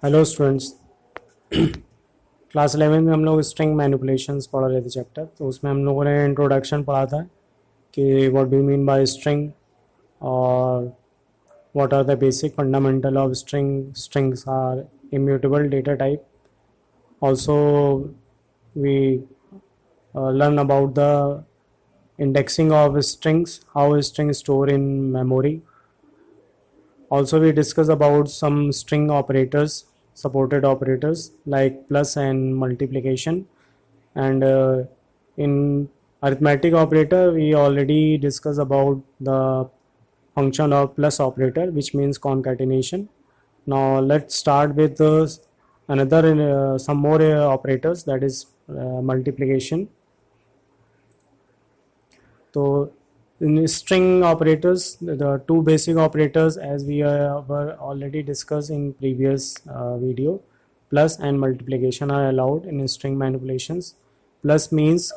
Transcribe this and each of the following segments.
Hello students. Class 11 में हम लोग स्ट्रिंग मैनिपुलेशंस पढ़ रहे थे चैप्टर, तो उसमें हम लोगों ने इंट्रोडक्शन पढ़ा था कि what do you mean by string और what are the basic fundamental of string. Strings are immutable data type. Also we learn about the indexing of strings, how a string is stored in memory. Also we discuss about some string operators, supported operators like plus and multiplication. And in arithmetic operator we already discussed about the function of plus operator, which means concatenation. Now let's start with another some more operators, that is multiplication. So in string operators, the two basic operators, as we were already discussed in previous video, plus and multiplication are allowed in string manipulations. Plus means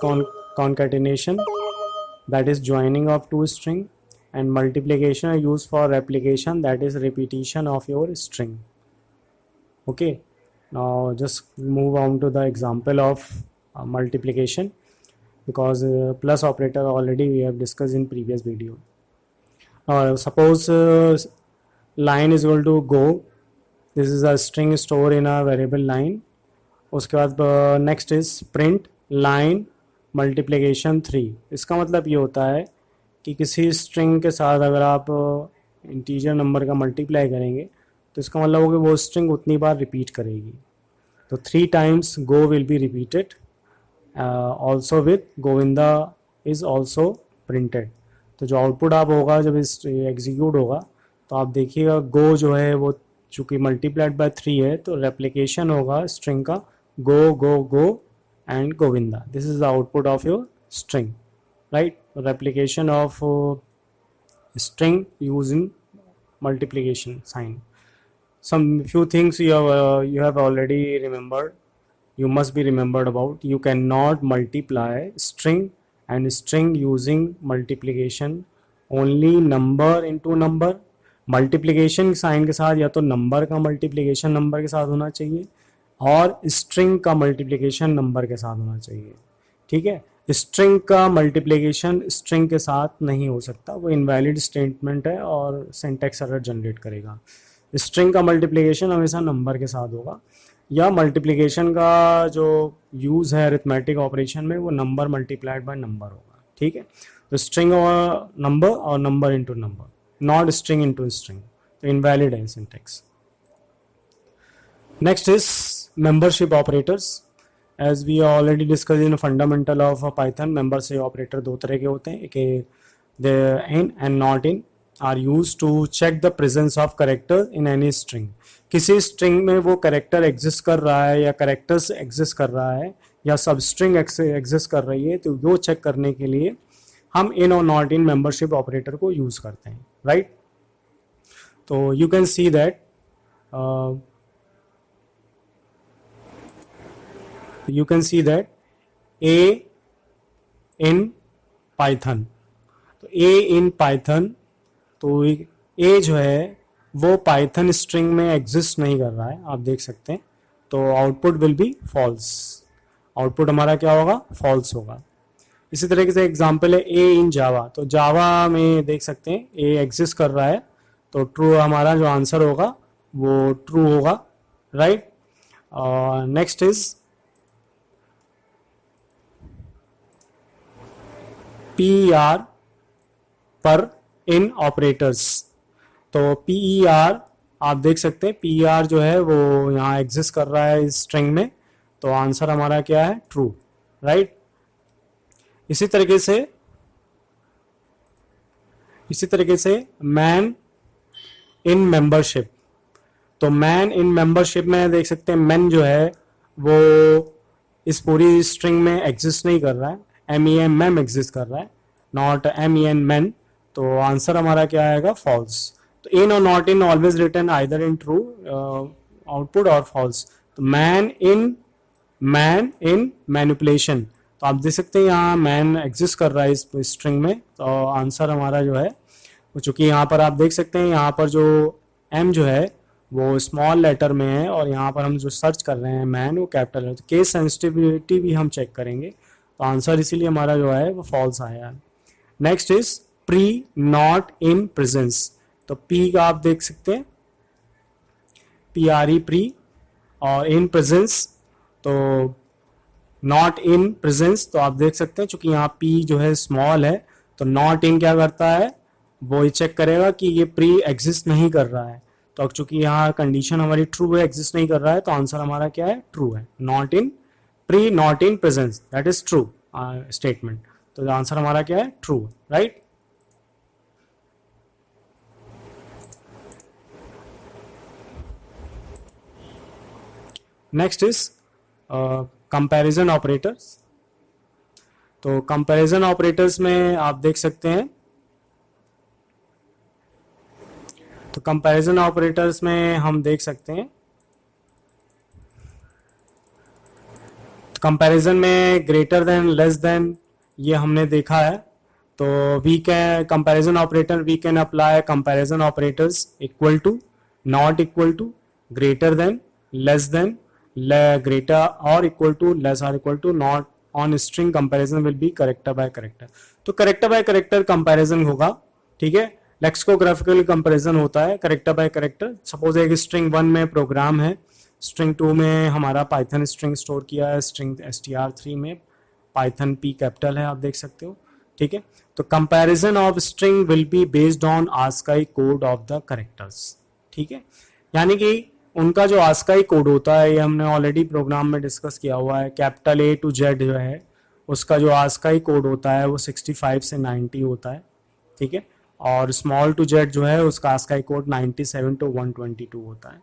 concatenation, that is joining of two string, and multiplication are used for replication, that is repetition of your string. Okay, now just move on to the example of multiplication, because plus operator already we have discussed in previous video. Suppose line is equal to go. This is a string stored in a variable line. उसके बाद next is print line multiplication 3. इसका मतलब ये होता है कि किसी string के साथ अगर आप इंटीजर नंबर का मल्टीप्लाई करेंगे तो इसका मतलब हो कि वो स्ट्रिंग उतनी बार रिपीट करेगी. तो 3 times go will be repeated. Also with Govinda is also printed. तो जो आउटपुट आप होगा जब इस एग्जीक्यूट होगा तो आप देखिएगा गो जो है वो चूँकि मल्टीप्लाइड बाय 3 है तो रेप्लिकेशन होगा स्ट्रिंग का go go go and Govinda. This is the output of your string, right. Replication of string using multiplication sign. Some few things you have already remembered, you must be remembered about. You cannot multiply string and string using multiplication, only number into number. Multiplication sign के साथ या तो number का multiplication number के साथ होना चाहिए और स्ट्रिंग का मल्टीप्लिकेशन नंबर के साथ होना चाहिए. ठीक है, स्ट्रिंग का मल्टीप्लिकेशन स्ट्रिंग के साथ नहीं हो सकता, वो इनवैलिड स्टेटमेंट है और सिंटैक्स एरर जनरेट करेगा. स्ट्रिंग का मल्टीप्लिकेशन हमेशा नंबर के साथ होगा, या मल्टीप्लिकेशन का जो यूज़ है अरिथमेटिक ऑपरेशन में वो नंबर मल्टीप्लाइड बाय नंबर होगा. ठीक है, तो स्ट्रिंग और number into number, not string into string, तो इनवैलिड है syntax. Next is membership operators. As we already discuss in fundamental of Python, member से ऑपरेटर दो तरह के होते हैं, कि the in and not in are use to check the presence of character in any string. किसी string में वो करेक्टर एग्जिस्ट कर रहा है या करेक्टर्स एग्जिस्ट कर रहा है या सब स्ट्रिंग एग्जिस्ट कर रही है, तो वो चेक करने के लिए हम इन और नॉट इन मेंबरशिप ऑपरेटर को यूज करते हैं, राइट. तो you can see that you can see that a in python. तो a in python, तो a जो है वो पाइथन स्ट्रिंग में एग्जिस्ट नहीं कर रहा है, आप देख सकते हैं. तो output will be false, output हमारा क्या होगा, फॉल्स होगा. इसी तरीके से एग्जांपल है a इन जावा. तो जावा में देख सकते हैं a एग्जिस्ट कर रहा है, तो ट्रू हमारा जो आंसर होगा वो ट्रू होगा, राइट. नेक्स्ट इज PER पर इन ऑपरेटर्स. तो PER आप देख सकते हैं, PER जो है वो यहाँ एग्जिस्ट कर रहा है इस स्ट्रिंग में, तो आंसर हमारा क्या है, ट्रू, राइट. इसी तरीके से मैन इन मेंबरशिप. तो मैन इन मेंबरशिप में देख सकते हैं मैन जो है वो इस पूरी स्ट्रिंग में एग्जिस्ट नहीं कर रहा है, MEN मैम एग्जिस्ट कर रहा है, नॉट MEN मैन. तो आंसर हमारा क्या आएगा, फॉल्स. तो इन और not in always return either in true output और फॉल्स. तो मैन इन मैनिपुलेशन, तो आप देख सकते हैं यहाँ मैन एग्जिस्ट कर रहा है इस स्ट्रिंग में, तो आंसर हमारा जो है वो, चूंकि यहाँ पर आप देख सकते हैं यहाँ पर जो M जो है वो स्मॉल लेटर में है और यहाँ पर हम जो सर्च कर रहे हैं मैन वो कैपिटल है, तो केस सेंसिटिविटी भी हम चेक करेंगे, तो आंसर इसीलिए हमारा जो है वो फॉल्स आया है। Next is pre not in presence, तो पी का आप देख सकते हैं पी आर ई प्री, और इन प्रेजेंस तो नॉट इन प्रेजेंस, तो आप देख सकते हैं चूंकि यहाँ पी जो है स्मॉल है तो नॉट इन क्या करता है, वो ये चेक करेगा कि ये प्री एग्जिस्ट नहीं कर रहा है, तो अब चूंकि यहाँ कंडीशन हमारी ट्रू है, एग्जिस्ट नहीं कर रहा है, तो आंसर हमारा क्या है, ट्रू है। Not in pre not in presence that is true statement, तो आंसर हमारा क्या है, true, right. Next is comparison operators, तो कंपैरिजन ऑपरेटर्स में आप देख सकते हैं, तो कंपैरिजन ऑपरेटर्स में हम देख सकते हैं कंपैरिजन में ग्रेटर देन लेस देन ये हमने देखा है, तो we can comparison operator we can apply comparison operators equal to, not equal to, greater than, less than, greater और इक्वल टू, लेस और equal to, not on string comparison will be character by character, तो character by character comparison होगा, ठीक है। Lexicographical comparison होता है character by character, suppose एक string 1 में प्रोग्राम है, स्ट्रिंग 2 में हमारा पाइथन स्ट्रिंग स्टोर किया है, स्ट्रिंग str3 में पाइथन p कैपिटल है, आप देख सकते हो, ठीक है। तो comparison of string will be based on ASCII code of the characters, ठीक है, यानी कि उनका जो आस्काई कोड होता है, ये हमने ऑलरेडी प्रोग्राम में डिस्कस किया हुआ है, कैपिटल A to Z जो है उसका जो आस्काई कोड होता है वो 65 से 90 होता है, ठीक है, और स्मॉल टू जेड जो है उसका आस्काई कोड 97 to 122 होता है,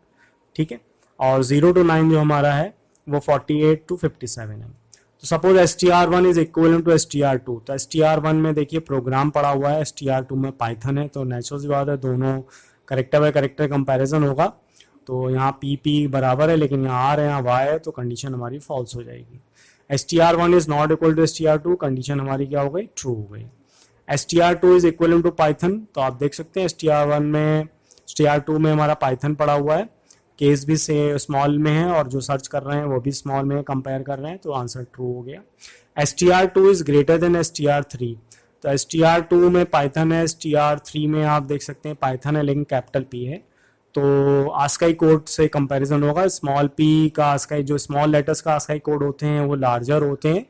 ठीक है, और 0 to 9 जो हमारा है वो 48 to 57 है। तो suppose str1 is equivalent to str2, तो str1 में देखिए प्रोग्राम पड़ा हुआ है, str2 में पाइथन है, तो नेचुरल सी बात है दोनों करेक्टर बाय करेक्टर कंपैरिजन होगा, तो यहाँ पी बराबर है लेकिन यहाँ आर है, यहाँ वाई है, तो कंडीशन हमारी फॉल्स हो जाएगी। str1 is not equal to str2, condition हमारी क्या हो गई, ट्रू हो गई। str2 is equal to Python, तो आप देख सकते हैं str1 में str2 में हमारा पाइथन पड़ा हुआ है, केस भी से स्मॉल में है और जो सर्च कर रहे हैं वो भी स्मॉल में कंपेयर कर रहे हैं, तो आंसर ट्रू हो गया। str2 is greater than str3, तो str2 में पाइथन है, str3 में आप देख सकते हैं पाइथन है लेकिन कैपिटल p है, तो आस्काई कोड से कंपैरिजन होगा, स्मॉल p का आस्काई, जो स्मॉल लेटर्स का आस्काई कोड होते हैं वो लार्जर होते हैं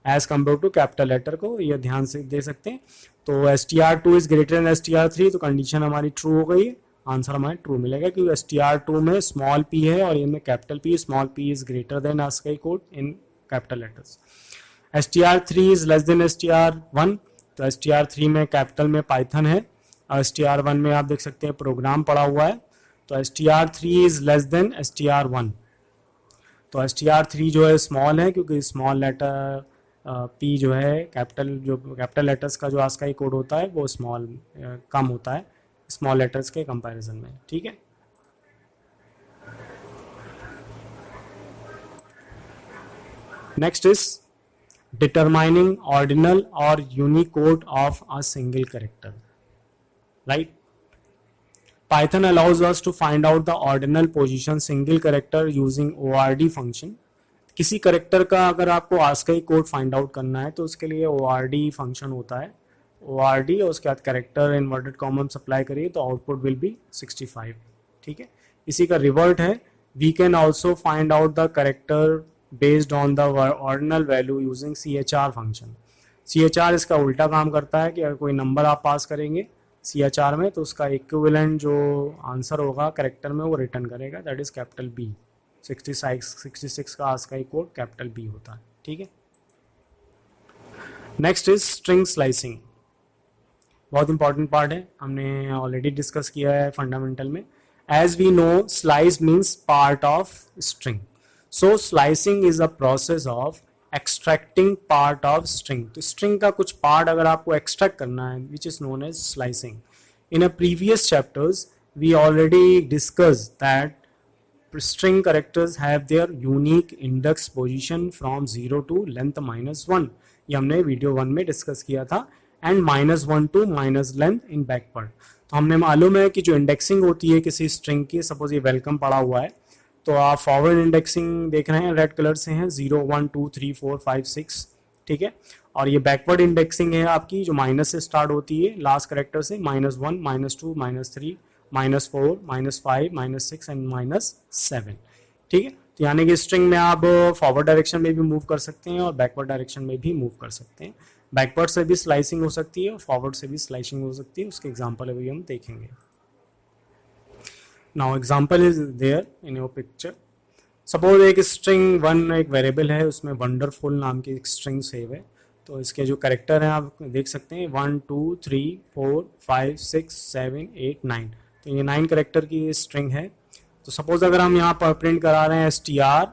as compare to capital letter को, ये ध्यान से दे सकते हैं। तो str2 is greater than str3, तो कंडीशन हमारी ट्रू हो गई है, आंसर हमारा ट्रू मिलेगा क्योंकि str2 में स्मॉल p है और इनमें capital p, small p is greater than ASCII code in capital letters. str3 is less than str1, तो str3 में कैपिटल में पाइथन है और str1 में आप देख सकते हैं प्रोग्राम पड़ा हुआ है, तो str3 is less than str1, तो str3 जो है स्मॉल है क्योंकि स्मॉल लेटर p जो है कैपिटल लेटर्स का जो आस्काई कोड होता है वो स्मॉल कम होता है स्मॉल लेटर्स के कंपैरिजन में, ठीक है। नेक्स्ट इज डिटरमाइनिंग ऑर्डिनल और Unicode of a single character, right. Python allows us to find out the ordinal position single character using ORD function। किसी करेक्टर का अगर आपको आस्काई कोड फाइंड आउट करना है तो उसके लिए ORD फंक्शन होता है, ORD और उसके बाद कैरेक्टर इन्वर्टेड कॉमन सप्लाई करिए तो आउटपुट विल बी 65, ठीक है। इसी का रिवर्ट है, we can also find out the character based on the ordinal value using CHR function. CHR इसका उल्टा काम करता है कि अगर कोई नंबर आप पास करेंगे CHR में तो उसका इक्विवेलेंट जो आंसर होगा करेक्टर में वो रिटर्न करेगा, दैट इज कैपिटल B। 66 का आस्काई कोड कैपिटल B होता है, ठीक है। नेक्स्ट इज स्ट्रिंग स्लाइसिंग, बहुत इंपॉर्टेंट पार्ट है, हमने ऑलरेडी डिस्कस किया है फंडामेंटल में। As we know slice means part of string, so slicing is a process of extracting part of string, तो स्ट्रिंग का कुछ पार्ट अगर आपको एक्सट्रैक्ट करना है which is known as slicing. In a previous chapters we already discuss that string characters have their unique index position from 0 to length -1, ये हमने video 1 में डिस्कस किया था। And -1 to minus length in backward. तो हमने मालूम है कि जो इंडेक्सिंग होती है किसी स्ट्रिंग की, सपोज ये वेलकम पड़ा हुआ है, तो आप फॉरवर्ड इंडेक्सिंग देख रहे हैं रेड कलर से हैं 0 1 2 3 4 5 6, ठीक है। और ये बैकवर्ड इंडेक्सिंग है आपकी जो माइनस से स्टार्ट होती है लास्ट करेक्टर से, -1 -2 -3 -4 -5 -6 एंड -7, ठीक है। तो यानी कि स्ट्रिंग में आप फॉरवर्ड डायरेक्शन में भी मूव कर सकते हैं और बैकवर्ड डायरेक्शन में भी मूव कर सकते हैं। बैकवर्ड से भी स्लाइसिंग हो सकती है और फॉरवर्ड से भी स्लाइसिंग हो सकती है, उसके एग्जाम्पल अभी हम देखेंगे। Now example is there in your picture. Suppose एक स्ट्रिंग 1 एक वेरिएबल है, उसमें वंडरफुल नाम की एक स्ट्रिंग सेव है। तो इसके जो कैरेक्टर हैं आप देख सकते हैं 1 2 3 4 5 6 7 8 9, तो ये 9 कैरेक्टर की स्ट्रिंग है। तो सपोज अगर हम यहाँ पर प्रिंट करा रहे हैं str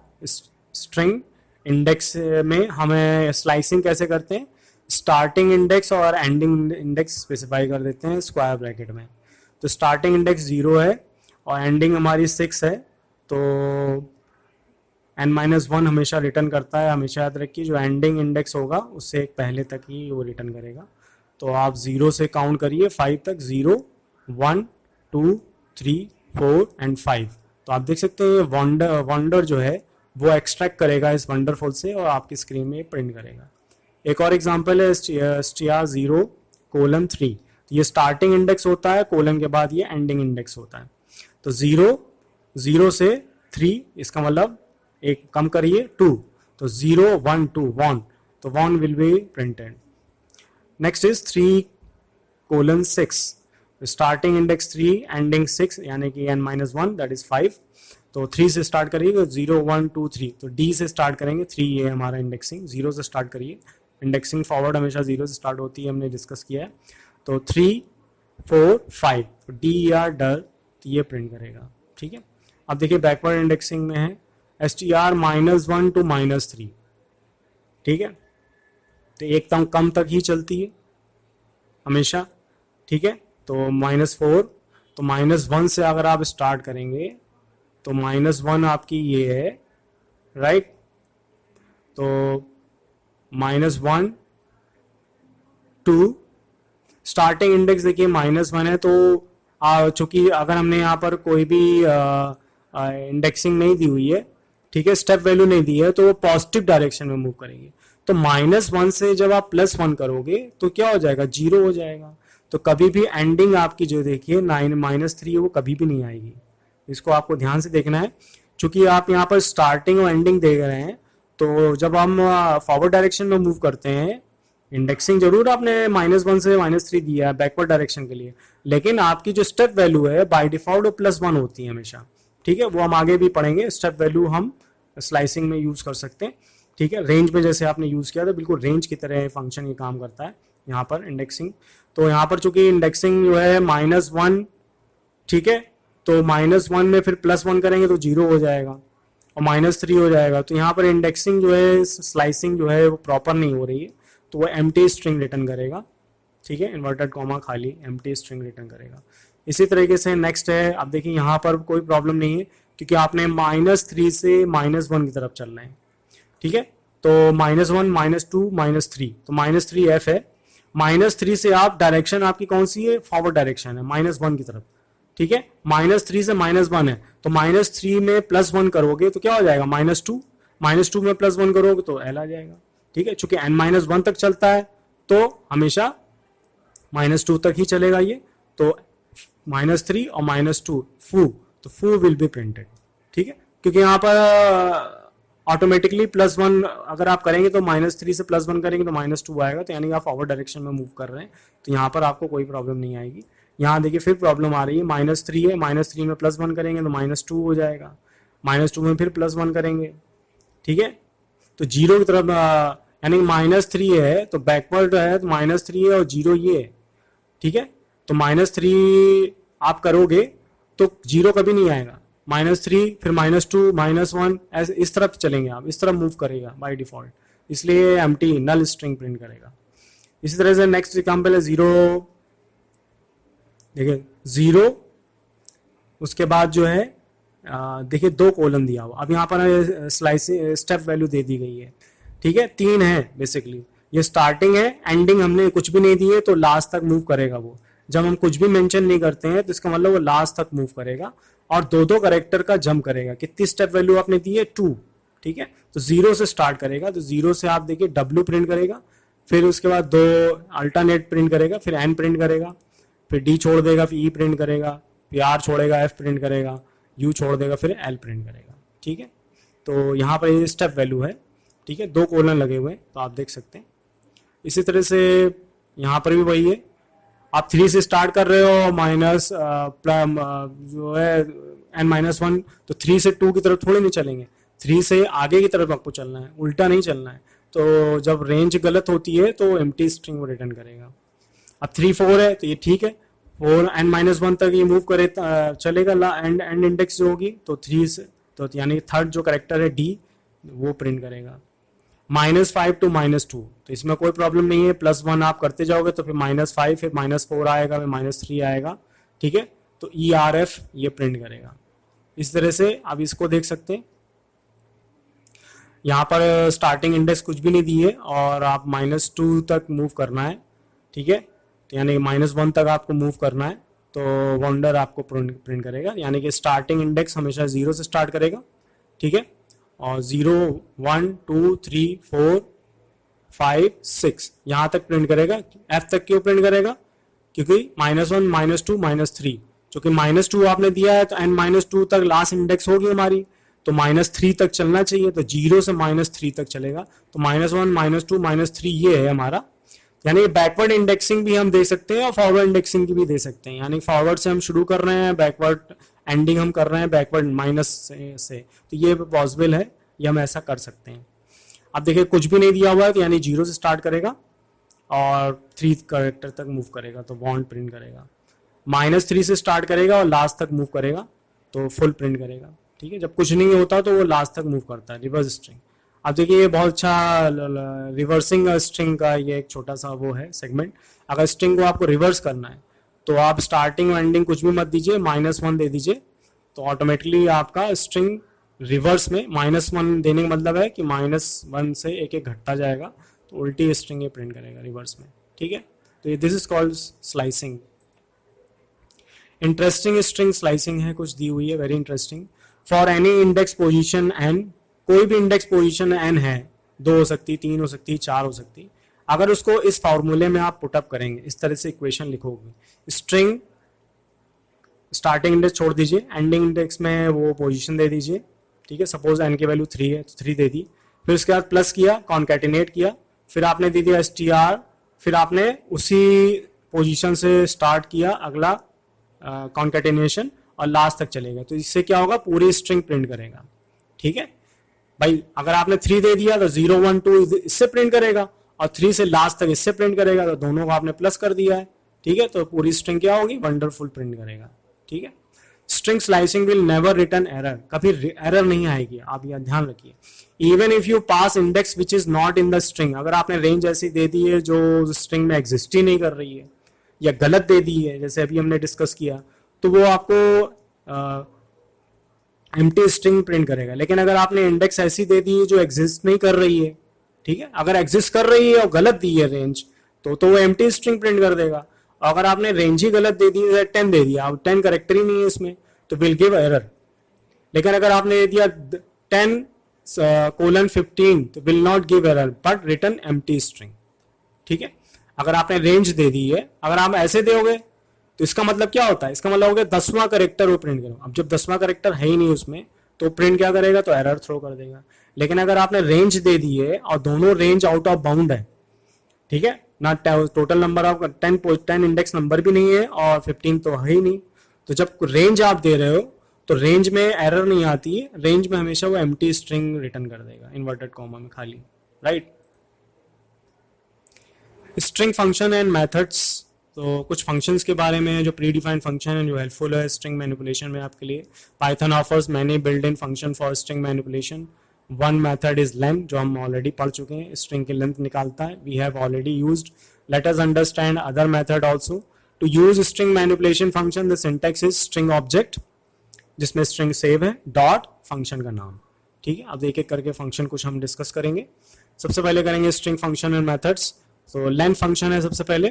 स्ट्रिंग इंडेक्स में, हमें स्लाइसिंग कैसे करते हैं, स्टार्टिंग इंडेक्स और एंडिंग इंडेक्स स्पेसिफाई कर देते हैं स्क्वायर ब्रैकेट में। तो स्टार्टिंग इंडेक्स 0 है और एंडिंग हमारी 6 है, तो n-1 हमेशा रिटर्न करता है। हमेशा याद रखिए जो एंडिंग इंडेक्स होगा उससे एक पहले तक ही वो रिटर्न करेगा। तो आप 0 से काउंट करिए 5 तक, 0 1 2 3 4 एंड 5। तो आप देख सकते हैं वंडर जो है वो एक्सट्रैक्ट करेगा इस वंडरफुल से और आपकी स्क्रीन में प्रिंट करेगा। एक और एग्जांपल है str0:3। तो ये स्टार्टिंग इंडेक्स होता है, कोलन के बाद ये एंडिंग इंडेक्स होता है। तो 0 से 3, इसका मतलब एक कम करिए 2, तो 0 1 2 1, तो 1 will be printed. Next is 3:6। Starting index 3 ending 6 यानी कि n-1 दैट इज 5। तो 3 से स्टार्ट करिए, तो 0 1 2 3, तो D से स्टार्ट करेंगे, 3 ये हमारा इंडेक्सिंग, 0 से स्टार्ट करिए। इंडेक्सिंग फॉरवर्ड हमेशा 0 से स्टार्ट होती है, हमने डिस्कस किया है। तो 3 4 5, तो D या डर, तो ये प्रिंट करेगा, ठीक है। अब देखिए बैकवर्ड इंडेक्सिंग में है str-1 टू -3, ठीक है। तो एक कम तक ही चलती है हमेशा, ठीक है। तो -4, तो -1 से अगर आप स्टार्ट करेंगे तो -1 आपकी ये है, राइट। तो -1 2, स्टार्टिंग इंडेक्स देखिए -1 है। तो चूंकि अगर हमने यहाँ पर कोई भी इंडेक्सिंग नहीं दी हुई है, ठीक है, स्टेप वैल्यू नहीं दी है, तो वो पॉजिटिव डायरेक्शन में मूव करेंगे। तो -1 से जब आप +1 करोगे तो क्या हो जाएगा, 0 हो जाएगा। तो कभी भी एंडिंग आपकी जो देखिए -3 वो कभी भी नहीं आएगी। इसको आपको ध्यान से देखना है, क्योंकि आप यहाँ पर स्टार्टिंग और एंडिंग देख रहे हैं। तो जब हम फॉरवर्ड डायरेक्शन में मूव करते हैं, इंडेक्सिंग जरूर आपने -1 से -3 दिया है बैकवर्ड डायरेक्शन के लिए, लेकिन आपकी जो स्टेप वैल्यू है बाय डिफॉल्ट वो +1 होती है हमेशा, ठीक है। वो हम आगे भी पढ़ेंगे, स्टेप वैल्यू हम स्लाइसिंग में यूज कर सकते हैं, ठीक है। रेंज में जैसे आपने यूज किया था, बिल्कुल रेंज की तरह फंक्शन ये काम करता है यहाँ पर इंडेक्सिंग। तो यहाँ पर चूंकि इंडेक्सिंग जो है -1, ठीक है, तो -1 में फिर +1 करेंगे तो 0 हो जाएगा और -3 हो जाएगा। तो यहाँ पर इंडेक्सिंग जो है, स्लाइसिंग जो है वो प्रॉपर नहीं हो रही है, तो वो एम्प्टी स्ट्रिंग रिटर्न करेगा, ठीक है। इन्वर्टेड कॉमा खाली एम्प्टी स्ट्रिंग रिटर्न करेगा। इसी तरीके से नेक्स्ट है, आप देखिए यहाँ पर कोई प्रॉब्लम नहीं है क्योंकि आपने -3 से -1 की तरफ चल रहे हैं, ठीक है। तो -1 -2 -3, तो -3 F है। -3 से आप डायरेक्शन आपकी कौन सी है, फॉरवर्ड डायरेक्शन है -1 की तरफ, ठीक है। -3 से -1 है, तो -3 में +1 करोगे तो क्या हो जाएगा, -2, -2 में +1 करोगे तो L आ जाएगा, ठीक है। चूंकि n-1 तक चलता है तो हमेशा -2 तक ही चलेगा ये। तो -3 और -2 तो फू विल बी प्रिंटेड, ठीक है। क्योंकि यहाँ पर ऑटोमेटिकली +1 अगर आप करेंगे तो -3 से +1 करेंगे तो -2 आएगा, तो यानी आप फॉरवर्ड डायरेक्शन में मूव कर रहे हैं, तो यहाँ पर आपको कोई प्रॉब्लम नहीं आएगी। यहाँ देखिए फिर प्रॉब्लम आ रही है, -3 है, -3 में +1 करेंगे तो -2 हो जाएगा, -2 में फिर +1 करेंगे, ठीक है। तो 0 की तरफ यानी -3 है, तो बैकवर्ड है तो -3 है और 0 ये है, ठीक है। तो -3 आप करोगे तो 0 कभी नहीं आएगा, -3 फिर -2 -1 ऐसे इस तरफ चलेंगे आप, इस तरफ मूव करेगा बाय डिफॉल्ट, इसलिए एम्प्टी नल स्ट्रिंग प्रिंट करेगा। इसी तरह से नेक्स्ट एग्जांपल है 0, देखिए 0 उसके बाद जो है देखिए 2 कॉलम दिया हुआ। अब यहाँ पर स्लाइस स्टेप वैल्यू दे दी गई है, ठीक है, 3 है बेसिकली, ये स्टार्टिंग है, एंडिंग हमने कुछ भी नहीं दी है तो लास्ट तक मूव करेगा वो। जब हम कुछ भी मेंशन नहीं करते हैं तो इसका मतलब वो लास्ट तक मूव करेगा और दो दो करेक्टर का जंप करेगा। कितनी स्टेप वैल्यू आपने दी है 2, ठीक है। तो 0 से स्टार्ट करेगा, तो 0 से आप देखिए W प्रिंट करेगा, फिर उसके बाद 2 अल्टरनेट प्रिंट करेगा, फिर N प्रिंट करेगा, फिर D छोड़ देगा, फिर E प्रिंट करेगा, फिर R छोड़ेगा, F प्रिंट करेगा, U छोड़ देगा, फिर L प्रिंट करेगा, ठीक है। तो यहाँ पर ये स्टेप वैल्यू है, ठीक है। 2 कोलन लगे हुए हैं तो आप देख सकते हैं। इसी तरह से यहाँ पर भी वही है, आप 3 से स्टार्ट कर रहे हो माइनस जो है n-1, तो 3 से 2 की तरफ थोड़े नहीं चलेंगे, 3 से आगे की तरफ आपको चलना है, उल्टा नहीं चलना है। तो जब रेंज गलत होती है तो एम्प्टी स्ट्रिंग वो रिटर्न करेगा। अब 3 4 है तो ये ठीक है, 4 n-1 तक ये मूव करे चलेगा, एंड इंडेक्स जो होगी तो 3 से, तो यानी थर्ड जो करेक्टर है D वो प्रिंट करेगा। -5 to -2, तो इसमें कोई प्रॉब्लम नहीं है, +1 आप करते जाओगे तो फिर -5, फिर -4 आएगा, फिर -3 आएगा, ठीक है। तो ERF ये प्रिंट करेगा। इस तरह से आप इसको देख सकते हैं। यहाँ पर स्टार्टिंग इंडेक्स कुछ भी नहीं दी है और आप -2 तक मूव करना है, ठीक है। तो यानी -1 तक आपको मूव करना है, तो वंडर आपको प्रिंट करेगा। यानी कि स्टार्टिंग इंडेक्स हमेशा 0 से स्टार्ट करेगा, ठीक है। और 0 1 2 3 4 5 6 यहाँ तक प्रिंट करेगा। F तक क्यों प्रिंट करेगा? क्योंकि -1 -2 -3, क्योंकि -2 आपने दिया है तो n-2 तक लास्ट इंडेक्स होगी हमारी, तो -3 तक चलना चाहिए, तो 0 से -3 तक चलेगा। तो -1 -2 -3 ये है हमारा। यानी बैकवर्ड इंडेक्सिंग भी हम दे सकते हैं और फॉरवर्ड इंडेक्सिंग की भी दे सकते हैं। यानी फॉरवर्ड से हम शुरू कर रहे हैं, बैकवर्ड एंडिंग हम कर रहे हैं बैकवर्ड माइनस से, तो ये पॉसिबल है, ये हम ऐसा कर सकते हैं। अब देखिए कुछ भी नहीं दिया हुआ है तो यानी 0 से स्टार्ट करेगा और 3 करेक्टर तक मूव करेगा तो बॉन्ड प्रिंट करेगा। -3 से स्टार्ट करेगा और लास्ट तक मूव करेगा तो फुल प्रिंट करेगा, ठीक है। जब कुछ नहीं होता तो वो लास्ट तक मूव करता है, रिवर्स स्ट्रिंग। अब देखिए ये बहुत अच्छा रिवर्सिंग स्ट्रिंग का ये एक छोटा सा वो है सेगमेंट। अगर स्ट्रिंग को आपको रिवर्स करना है तो आप स्टार्टिंग और एंडिंग कुछ भी मत दीजिए, -1 दे दीजिए, तो ऑटोमेटिकली आपका स्ट्रिंग रिवर्स में -1 देने का मतलब है कि -1 से एक एक घटता जाएगा, तो उल्टी स्ट्रिंग ये प्रिंट करेगा रिवर्स में, ठीक है। तो this is called slicing. Interesting string slicing है, कुछ दी हुई है, very interesting. For any index position n, कोई भी इंडेक्स पोजीशन n है, 2 हो सकती, 3 हो सकती, 4 हो सकती, अगर उसको इस फॉर्मूले में आप पुटअप करेंगे, इस तरह से इक्वेशन लिखोगे, स्ट्रिंग स्टार्टिंग इंडेक्स छोड़ दीजिए, एंडिंग इंडेक्स में वो पोजीशन दे दीजिए, ठीक है। सपोज n की वैल्यू 3 है तो 3 दे दी, फिर उसके बाद प्लस किया, कॉन्कैटिनेट किया, फिर आपने दे दिया str, फिर आपने उसी पोजीशन से स्टार्ट किया अगला कॉन्कैटिनेशन और लास्ट तक चलेगा, तो इससे क्या होगा, पूरी स्ट्रिंग प्रिंट करेगा, ठीक है भाई। अगर आपने 3 दे दिया तो 0 1 2 इससे प्रिंट करेगा और 3 से लास्ट तक इससे प्रिंट करेगा, तो दोनों को आपने प्लस कर दिया है, ठीक है। तो पूरी स्ट्रिंग क्या होगी, वंडरफुल प्रिंट करेगा, ठीक है। String slicing will never return error, कभी एरर नहीं आएगी, आप यह ध्यान रखिए। Even if you pass index which is not in the string, अगर आपने रेंज ऐसी दे दी है जो स्ट्रिंग में एग्जिस्ट ही नहीं कर रही है या गलत दे दी है, जैसे अभी हमने डिस्कस किया, तो वो आपको एम्प्टी स्ट्रिंग प्रिंट करेगा। लेकिन अगर आपने इंडेक्स ऐसी दे दी है जो एग्जिस्ट नहीं कर रही है, ठीक है, अगर एग्जिस्ट कर रही है और गलत दी है रेंज, तो वो एम्प्टी स्ट्रिंग प्रिंट कर देगा। अगर आपने रेंज ही गलत दे दी है, 10 दे दिया, अब 10 करेक्टर ही नहीं है इसमें, तो विल गिव एरर। लेकिन अगर आपने दे दिया 10:15 तो will not give error but return empty string, ठीक है। अगर आपने रेंज दे दी है, अगर आप ऐसे दोगे तो इसका मतलब क्या होता है, इसका मतलब हो गया 10वां करेक्टर वो प्रिंट करो। अब जब 10वां करेक्टर है ही नहीं उसमें, तो प्रिंट क्या करेगा, तो एरर थ्रो कर देगा। लेकिन अगर आपने रेंज दे दी है और दोनों रेंज आउट ऑफ बाउंड है, ठीक है ना, total number of 10 index number भी नहीं है और 15 तो है ही नहीं, तो जब रेंज आप दे रहे हो तो रेंज में एरर नहीं आती है, रेंज में हमेशा वो एम्प्टी स्ट्रिंग रिटर्न कर देगा, इन्वर्टेड कॉमा में खाली, right. String function and methods, तो कुछ फंक्शंस के बारे में जो प्री डिफाइंड फंक्शन है जो हेल्पफुल है स्ट्रिंग मैनिपुलेशन में आपके लिए। Python offers many built in function for string manipulation. One method is length, जो हम ऑलरेडी पढ़ चुके हैं, स्ट्रिंग की लेंथ निकालता है, we have already used. Let us understand other method also. To use string manipulation function the syntax is string object, जिसमें string save है, डॉट फंक्शन का नाम, ठीक है, अब एक एक करके फंक्शन कुछ हम डिस्कस करेंगे। सबसे पहले करेंगे स्ट्रिंग फंक्शन एंड मेथड्स। तो लेंथ फंक्शन है सबसे पहले।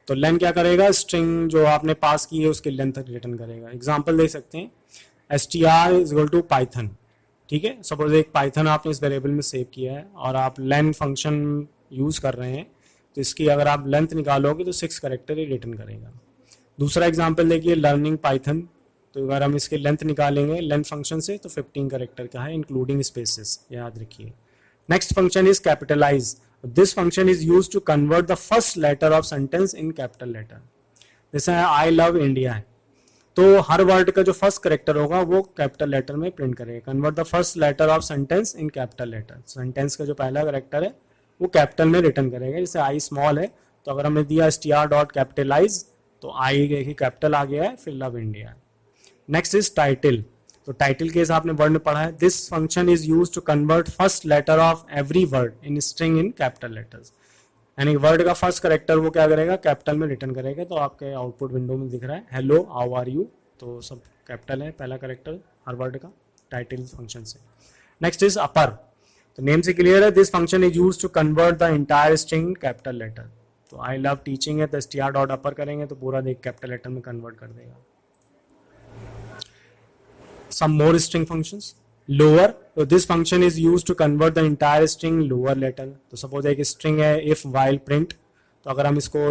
तो लेंथ क्या करेगा, स्ट्रिंग जो आपने पास की है उसकी लेंथ रिटर्न करेगा। एग्जांपल दे सकते हैं, str is equal to Python. ठीक है, सपोज एक पाइथन आपने इस वेरिएबल में सेव किया है और आप लेंथ फंक्शन यूज कर रहे हैं, तो इसकी अगर आप लेंथ निकालोगे तो 6 कैरेक्टर ही रिटर्न करेगा। दूसरा एग्जांपल देखिए, लर्निंग पाइथन। तो अगर हम इसकी लेंथ निकालेंगे लेंथ फंक्शन से तो 15 कैरेक्टर का है, इंक्लूडिंग स्पेसेस, याद रखिए। Next function is capitalize. This function is used to convert the first letter of sentence in capital letter. जैसे आई लव इंडिया है, तो हर वर्ड का जो फर्स्ट कैरेक्टर होगा वो कैपिटल लेटर में प्रिंट करेगा। Convert the first letter of sentence in capital letter. Sentence का जो पहला कैरेक्टर है वो कैपिटल में रिटर्न करेगा। जैसे आई स्मॉल है, तो अगर हमने दिया str डॉट कैपिटलाइज, तो आई कैपिटल आ गया है, फिर love India. Next is title. तो टाइटल केस आपने वर्ड में पढ़ा है। This function is used to convert first letter of every word in string in capital letters. यानी वर्ड का फर्स्ट कैरेक्टर वो क्या करेगा, कैपिटल में रिटर्न करेगा। तो आपके आउटपुट विंडो में दिख रहा है हेलो हाउ आर यू, तो सब कैपिटल है पहला कैरेक्टर हर वर्ड का टाइटल फंक्शन से। Next is upper. तो नेम से क्लियर है, this function is used to convert the entire string capital letter. तो आई लव टीचिंग है तो str डॉट अपर करेंगे तो पूरा देख कैपिटल लेटर में कन्वर्ट कर देगा। Some more string functions. Lower. So this function is used to convert the entire string lower letter. तो suppose एक string है if while print, तो अगर हम इसको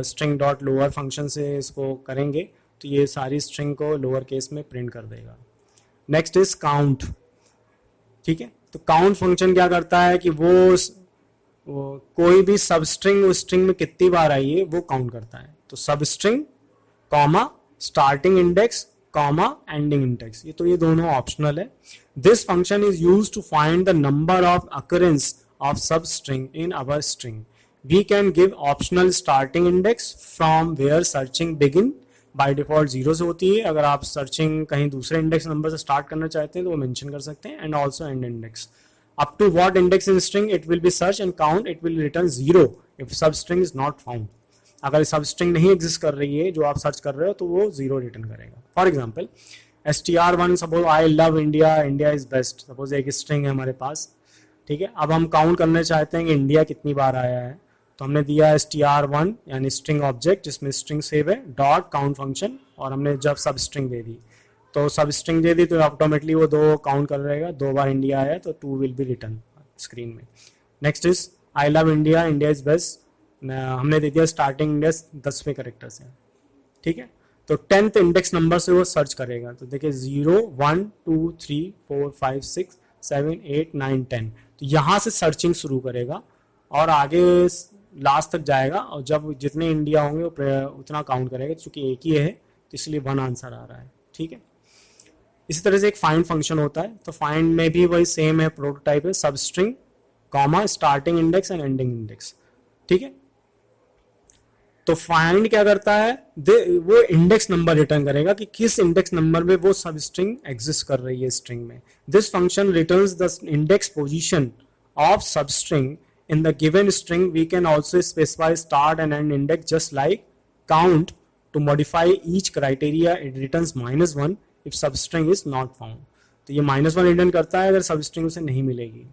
string dot lower function से इसको करेंगे तो ये सारी string को lower case में print कर देगा। Next is count. ठीक है, तो count function क्या करता है कि वो कोई भी सब स्ट्रिंग उस स्ट्रिंग में कितनी बार आई है वो काउंट करता है। तो substring comma starting index comma ending index, ये दोनों ऑप्शनल है। This function is used to find the number of occurrence of substring in our string. We can give optional starting index from where searching begin. By default 0 से होती है, अगर आप searching कहीं दूसरे इंडेक्स नंबर से start करना चाहते हैं तो वो मेंशन कर सकते हैं। And also end index. Up to what index in string it will be search and count, it will return 0 if substring is not found. अगर सब स्ट्रिंग नहीं एग्जिस्ट कर रही है जो आप सर्च कर रहे हो तो वो 0 रिटर्न करेगा। For example str1, suppose I love India, India is best, suppose एक स्ट्रिंग है हमारे पास। ठीक है, अब हम काउंट करना चाहते हैं कि इंडिया कितनी बार आया है, तो हमने दिया str1 यानी स्ट्रिंग ऑब्जेक्ट जिसमें स्ट्रिंग सेव है डॉट काउंट फंक्शन, और हमने जब सब स्ट्रिंग दे दी तो सब स्ट्रिंग दे दी तो ऑटोमेटिकली वो 2 काउंट कर रहेगा, 2 बार इंडिया आया तो 2 विल बी रिटर्न स्क्रीन में। Next is I love India, India is best, हमने दे दिया स्टार्टिंग इंडेक्स 10वें करेक्टर से। ठीक है, तो 10th इंडेक्स नंबर से वो सर्च करेगा। तो देखिए 0 1 2 3 4 5 6 7 8 9 10, तो यहाँ से सर्चिंग शुरू करेगा और आगे लास्ट तक जाएगा, और जब जितने इंडिया होंगे उतना काउंट करेगा। चूंकि एक ही है तो इसलिए 1 आंसर आ रहा है। ठीक है, इसी तरह से एक फाइंड फंक्शन होता है। तो फाइंड में भी वही सेम है, प्रोटोटाइप है, सब string comma starting index and ending index. ठीक है, तो फाइंड क्या करता है, वो इंडेक्स नंबर रिटर्न करेगा कि किस इंडेक्स नंबर में वो सब स्ट्रिंग एग्जिस्ट कर रही है स्ट्रिंग में। This function returns the index position of substring in the given string. We can also specify start and end index just like count to modify each criteria. It returns -1 if substring is not found. तो ये -1 return करता है अगर सब string उसे नहीं मिलेगी।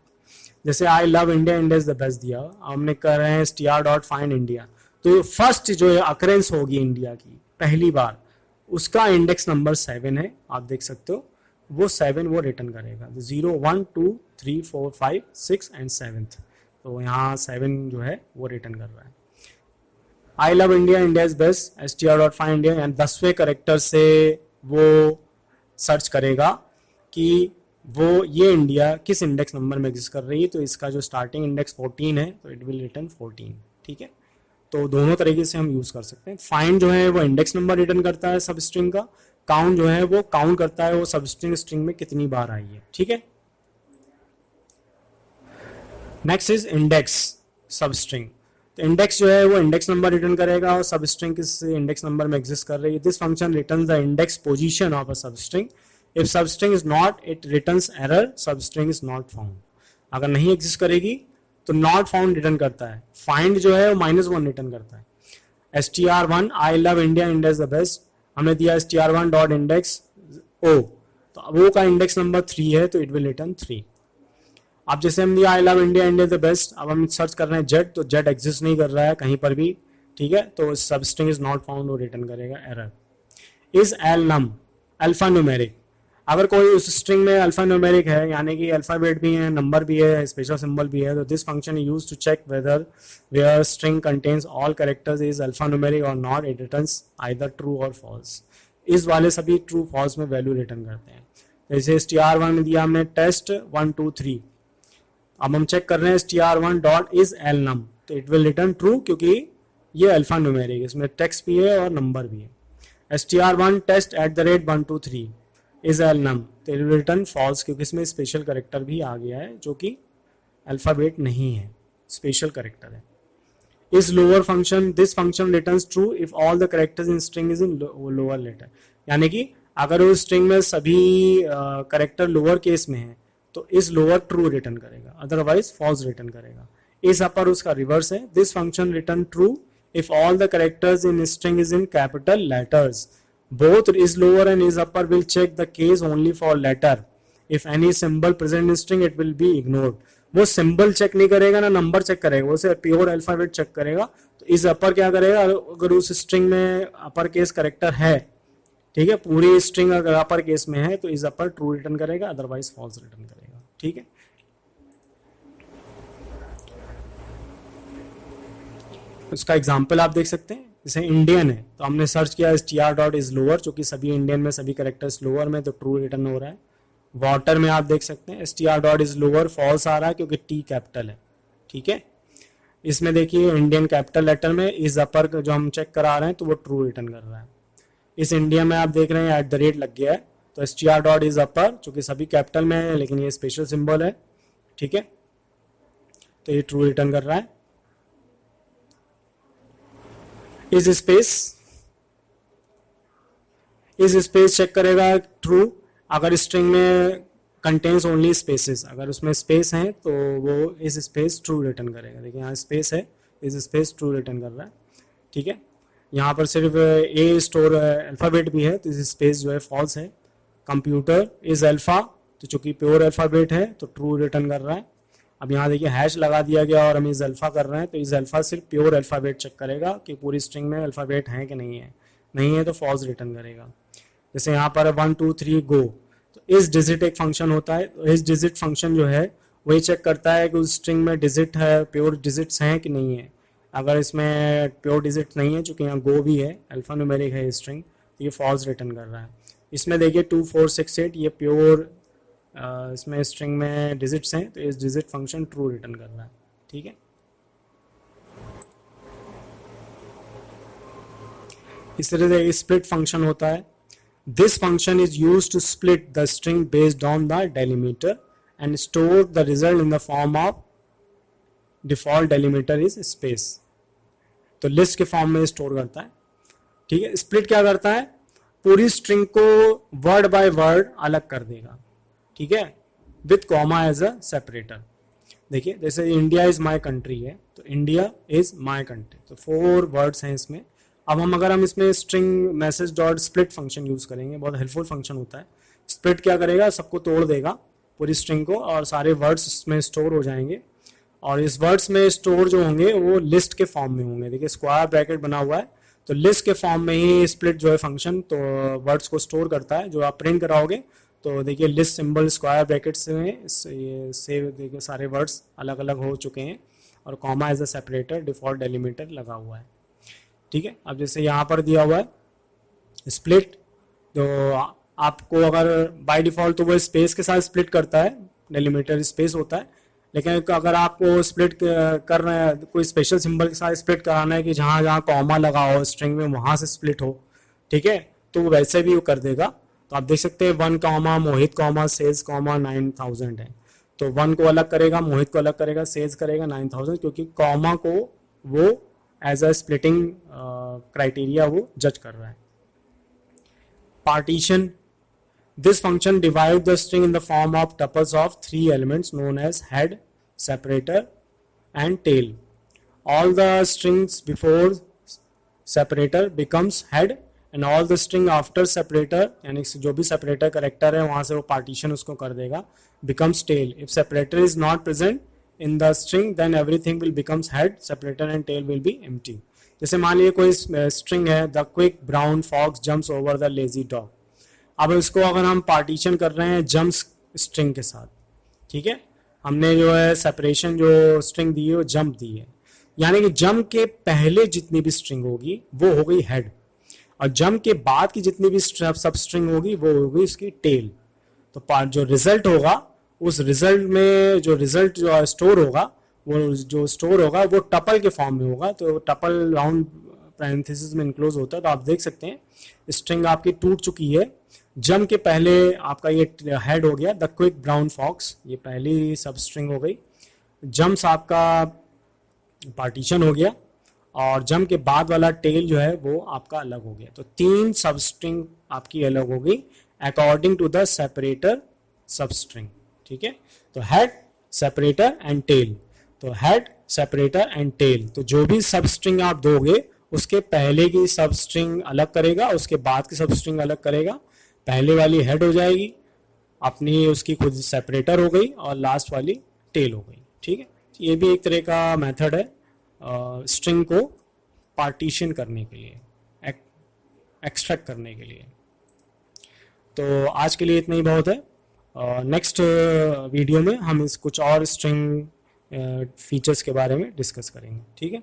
जैसे I love India, India is the best दिया, हमने कर रहे हैं str डॉट फाइंड इंडिया, तो फर्स्ट जो है अकरेंस होगी इंडिया की पहली बार, उसका इंडेक्स नंबर 7 है, आप देख सकते हो, वो 7 वो रिटर्न करेगा। 0 1 2 3 4 5 6 एंड 7th, तो यहाँ 7 जो है वो रिटर्न कर रहा है। I love India, India is best, str dot find India, and 10वें करेक्टर से वो सर्च करेगा कि वो ये इंडिया किस इंडेक्स नंबर में एग्जिस्ट कर रही है। तो इसका जो स्टार्टिंग इंडेक्स 14 है तो इट विल रिटर्न 14। ठीक है, तो दोनों तरीके से हम यूज कर सकते हैं। फाइंड जो है वो इंडेक्स नंबर रिटर्न करता है सब स्ट्रिंग का, काउंट जो है वो काउंट करता है वो सब स्ट्रिंग में कितनी बार आई है। ठीक है, नेक्स्ट इज इंडेक्स सब स्ट्रिंग। तो इंडेक्स जो है वो इंडेक्स नंबर रिटर्न करेगा और सब स्ट्रिंग किस इंडेक्स नंबर में एग्जिस्ट कर रही है। This function returns the index position of a सब string. If substring is not, it returns error सब स्ट्रिंग इज नॉट फाउंड। अगर नहीं एग्जिस्ट करेगी तो नॉट फाउंड रिटर्न करता है। फाइंड जो है वो -1 रिटर्न करता है। str1 I love India, India is the best, हमने दिया str1 डॉट इंडेक्स ओ, तो वो का इंडेक्स नंबर 3 है तो इट विल रिटर्न 3। अब जैसे हम दिया आई love India, India the best, अब हम सर्च कर रहे हैं जेड, तो जेड एग्जिस्ट नहीं कर रहा है कहीं पर भी, ठीक है, तो substring is not found, वो रिटर्न करेगा error. Is L num alphanumeric, अगर कोई उस स्ट्रिंग में अल्फा न्यूमेरिक है, यानी कि अल्फाबेट भी है, नंबर भी है, स्पेशल सिंबल भी है, तो this function use to check whether where string contains all characters is alphanumeric और not, it returns either true और फॉल्स। इस वाले सभी ट्रू फॉल्स में वैल्यू रिटर्न करते हैं। जैसे str1 में दिया हमने टेस्ट 1 2 3, अब हम चेक कर रहे हैं str1 डॉट इज एल नम, तो इट विल रिटर्न ट्रू क्योंकि ये अल्फा न्यूमेरिक, इसमें टेक्स्ट भी है और नंबर भी है। str1 test at the rate 1 2 3 is L नम, तो इट विल रिटर्न फॉल्स क्योंकि इसमें स्पेशल करेक्टर भी आ गया है जो कि अल्फाबेट नहीं है, स्पेशल करेक्टर है। Is lower function, this function returns true if all the characters in string is in lower letter, यानी कि अगर उस स्ट्रिंग में सभी करेक्टर लोअर केस में है तो इस लोअर ट्रू रिटर्न करेगा, अदरवाइज फॉल्स रिटर्न करेगा। इस अपर उसका रिवर्स है, this function return true if all the characters in string is in capital letters, both is lower and is upper will check the case only for letter, if any symbol present in string it will be ignored। वो symbol check नहीं करेगा ना number check करेगा, वो सिर्फ pure alphabet check करेगा। तो इस अपर क्या करेगा, अगर उस स्ट्रिंग में अपर केस करेक्टर है, ठीक है, पूरी स्ट्रिंग अगर अपर केस में है तो इस अपर ट्रू रिटर्न करेगा, अदरवाइज फॉल्स रिटर्न करेगा, ठीक है। उसका एग्जाम्पल आप देख सकते हैं, जैसे इंडियन है तो हमने सर्च किया str डॉट इज लोअर, चूंकि सभी इंडियन में सभी करेक्टर्स लोअर में, तो ट्रू रिटर्न हो रहा है। वाटर में आप देख सकते हैं str dot is lower, false आ रहा है क्योंकि टी कैपिटल है, ठीक है। इसमें देखिए इंडियन कैपिटल लेटर में इज अपर जो हम चेक करा रहे हैं तो वो ट्रू रिटर्न कर रहा है। इस इंडिया में आप देख रहे हैं एट द रेट लग गया है, तो str डॉट इज अपर, चूंकि सभी कैपिटल में है लेकिन ये स्पेशल सिंबल है, ठीक है, तो ये ट्रू रिटर्न कर रहा है। इज स्पेस चेक करेगा ट्रू, अगर स्ट्रिंग में कंटेन्स ओनली स्पेसेस, अगर उसमें स्पेस है तो वो इज स्पेस ट्रू रिटर्न करेगा। देखिए यहाँ स्पेस है, इज स्पेस ट्रू रिटर्न कर रहा है, ठीक है। यहाँ पर सिर्फ ए स्टोर अल्फाबेट भी है तो इज स्पेस जो है फॉल्स है। कंप्यूटर इज अल्फा, तो चूंकि प्योर अल्फाबेट है तो ट्रू रिटर्न कर रहा है। अब यहाँ देखिए हैश लगा दिया गया और हम इज अल्फा कर रहे हैं, तो इज अल्फा सिर्फ प्योर अल्फाबेट चेक करेगा कि पूरी स्ट्रिंग में अल्फाबेट है कि नहीं है, नहीं है तो फॉल्स रिटर्न करेगा। जैसे यहाँ पर 1 2 3 गो, तो इस डिजिट एक फंक्शन होता है, तो इस डिजिट फंक्शन जो है वही चेक करता है कि उस स्ट्रिंग में डिजिट है, प्योर डिजिट्स हैं कि नहीं है। अगर इसमें प्योर डिजिट नहीं है, चूंकि यहाँ गो भी है, अल्फा न्यूमेरिक है स्ट्रिंग, तो ये फॉल्स रिटर्न कर रहा है। इसमें देखिए 2 4 6 8 ये प्योर इसमें स्ट्रिंग में डिजिट्स हैं, तो इस डिजिट फंक्शन ट्रू रिटर्न कर रहा है, ठीक है। इस तरह से स्प्लिट फंक्शन होता है। This function is use to split the string based on the delimiter and store the result in the form of default delimiter is space, तो लिस्ट के फॉर्म में स्टोर करता है, ठीक है। स्प्लिट क्या करता है, पूरी स्ट्रिंग को वर्ड बाय वर्ड अलग कर देगा, ठीक है, with comma as a separator. देखिए जैसे इंडिया इज माय कंट्री है, तो इंडिया इज माय कंट्री, तो 4 वर्ड्स हैं इसमें। अब अगर हम इसमें string message dot split function use करेंगे, बहुत हेल्पफुल फंक्शन होता है। स्प्लिट क्या करेगा, सबको तोड़ देगा पूरी स्ट्रिंग को और सारे वर्ड्स इसमें स्टोर हो जाएंगे, और इस वर्ड्स में स्टोर जो होंगे वो लिस्ट के फॉर्म में होंगे। देखिए स्क्वायर ब्रैकेट बना हुआ है, तो लिस्ट के फॉर्म में ही स्प्लिट जो है फंक्शन तो वर्ड्स को स्टोर करता है। जो आप प्रिंट कराओगे तो देखिए लिस्ट सिंबल स्क्वायर ब्रैकेट्स में से देखिए सारे वर्ड्स अलग अलग हो चुके हैं और comma as a separator default delimiter लगा हुआ है, ठीक है। अब जैसे यहाँ पर दिया हुआ है स्प्लिट, तो आपको अगर बाय डिफॉल्ट तो वो स्पेस के साथ स्प्लिट करता है, डेलीमीटर स्पेस होता है, लेकिन अगर आपको स्प्लिट कर रहे हैं कोई स्पेशल सिंबल के साथ स्प्लिट कराना है कि जहाँ जहाँ कॉमा लगा हो स्ट्रिंग में वहाँ से स्प्लिट हो, ठीक है, तो वैसे भी वो कर देगा। तो आप देख सकते हैं 1 कॉमा मोहित कॉमा सेल्स कॉमा 9000 है, तो 1 को अलग करेगा, मोहित को अलग करेगा, सेल्स करेगा 9000, क्योंकि कॉमा को वो एज अ स्प्लिटिंग क्राइटेरिया वो जज कर रहा है। Partition, this function divides the string in the form of tuples of 3 elements known as head, separator and tail. All the strings before separator becomes head and all the string after separator, यानी जो भी separator character है वहाँ से वो partition उसको कर देगा, becomes tail. If separator is not present in the string, then everything will becomes head, separator and tail will be empty. जैसे मान लीजिए कोई स्ट्रिंग है, the quick brown fox jumps over the lazy dog. अब इसको अगर हम partition कर रहे हैं जम्प्स स्ट्रिंग के साथ, ठीक है, हमने जो है सेपरेशन जो स्ट्रिंग दी है वो जंप दी है, यानी कि जंप के पहले जितनी भी स्ट्रिंग होगी वो हो गई हेड, और जंप के बाद की जितनी भी सब स्ट्रिंग होगी वो होगी इसकी टेल. तो जो रिजल्ट होगा उस रिजल्ट में जो रिजल्ट जो स्टोर होगा वो टपल के फॉर्म में होगा. तो टपल राउंड पैरेंथेसिस में इनक्लोज होता है. तो आप देख सकते हैं स्ट्रिंग आपकी टूट चुकी है. जम के पहले आपका ये हेड हो गया द क्विक ब्राउन फॉक्स, ये पहली सब स्ट्रिंग हो गई. जम्स आपका पार्टीशन हो गया, और जम के बाद वाला टेल जो है वो आपका अलग हो गया. तो 3 सब स्ट्रिंग आपकी अलग हो गई according to the separator substring. ठीक है, तो हेड, सेपरेटर एंड टेल. तो हेड, सेपरेटर एंड टेल, तो जो भी सब स्ट्रिंग आप दोगे उसके पहले की सब स्ट्रिंग अलग करेगा, उसके बाद की सब स्ट्रिंग अलग करेगा. पहले वाली हेड हो जाएगी अपनी, उसकी खुद सेपरेटर हो गई, और लास्ट वाली टेल हो गई. ठीक है, ये भी एक तरह का मेथड है स्ट्रिंग को पार्टीशन करने के लिए, एक्सट्रैक्ट करने के लिए. तो आज के लिए इतना ही बहुत है. नेक्स्ट वीडियो में हम कुछ और स्ट्रिंग फीचर्स के बारे में डिस्कस करेंगे. ठीक है.